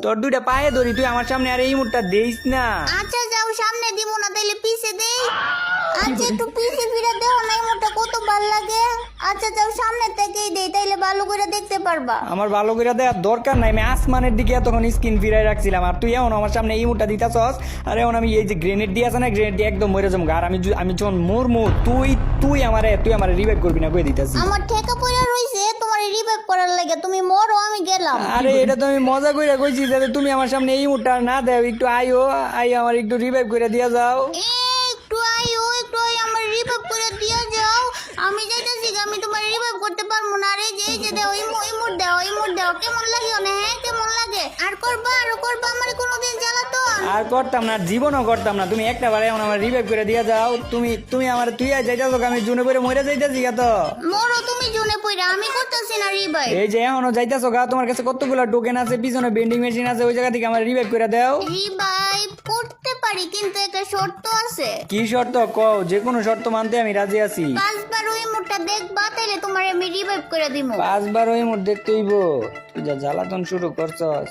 তোর দুইটা পায়ে ধরি, তুই আমার সামনে আর এই মুহূর্তে দেইস না। আচ্ছা যাও, সামনে দিব না, তাইলে পিছে দেই। আচ্ছা একটু পিছে ফিরে দেও না, এই মোটা কত ভালো লাগে। আচ্ছা যাও, সামনে থেকেই দেই, তাইলে ভালো করে দেখতে পারবা। আমার ভালো করে দেওয়ার দরকার নাই, আমি আসমানের দিকে এতক্ষণ স্কিন ফিরাই রাখছিলাম, আর তুই এখন আমার সামনে এই মুহূর্তে দিতাছস। আর এখন আমি এই যে গ্রেনেড দিয়ে আছে না, গ্রেনেড দিয়ে একদম মরে যাবো। আর আমি যখন মরমু, তুই আমারে রিভাইভ করবি না, কই দিতাছি। আমার ঠেকা পড়ে রইছে তোমার রিভাইভ করার লাগে, তুমি মরো, আমি গেলাম। আরে এটা তো আমি মজা কইরা কইছি, যাতে তুমি আমার সামনে এই মুহূর্তে আর না দেও, একটু আই আমার একটু রিভাইভ করে দিয়া যাও। একটু আইও, আমার রিভাইভ করে দিয়া যাও। আমি যাইতাছি, আমি তোমার রিভাইভ করতে পারবো না। আরে এই যে দাও, ইমোট দাও, কেমন লাগে না? হ্যাঁ কেমন লাগে? আর করবা আমার কোনোদিন জ্বালাতো। আর করতাম না, জীবনও করতাম না। তুমি একটা বারে আমার রিভাইভ করে দিয়া যাও। তুমি আমার তুই আর যাইতাছো, আমি জুনে পরে মরে যাইতাছি গা। তো মরো তুমি জুনে পইরা, আমি করতেছি না রিভাইভ। এই যে এখনো যাইতাছো গা, তোমার কাছে কতগুলো টোকেন আছে, পিছনে বেন্ডিং মেশিন আছে, ওই জায়গা থেকে আমার রিভাইভ করে দাও। রিভাইভ করতে পারি, কিন্তু একটা শর্ত আছে। কি শর্ত কও? যে কোনো শর্ত মানতে আমি রাজি আছি। 5 বার ওই মুটটা দেখবা, তাইলে তোমার আমি রিভাইভ করে দিমু। 5 বার ওই মুড দেখতে হইব? তুই যা জ্বালাতন শুরু করছস।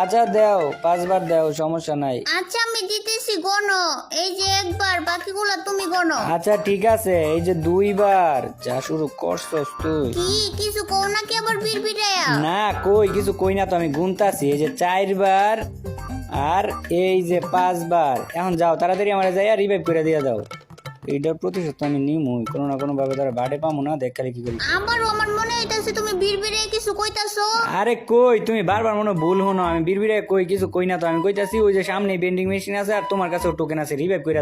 আচ্ছা দেও, 5 বার দেও, সমস্যা নাই। আচ্ছা আমি দিতেছি, গনো। এই যে একবার, বাকিগুলা তুমি গনো। আচ্ছা ঠিক আছে, এই যে 2 বার। যা শুরু করছস তুই। কি কিছু কও নাকি আবার বিড়বিড়ায়া? না কই কিছু কই না তো, আমি গুনতাছি। এই যে 4 বার আর এই যে 5 বার। এখন যাও তাড়াতাড়ি আমার যাইয়া রিভাইভ করে দিয়া দাও। এইটার প্রতিশোধ তো আমি নিমুই, কোনো না কোনো ভাবে তারা বাড়ে পামু না, দেখ খালি কি করি। আমারও আমার মনে হইতাছে তুমি বিড়বিড়ে কিছু কইতাছো। আরে কই, তুমি বারবার মনে ভুল হনো। আমি বিড়বিড়ে কই কিছু কই না তো, আমি কইতাছি ওই যে সামনে বেন্ডিং মেশিন আছে আর তোমার কাছেও টোকেন আছে, রিভাইভ করে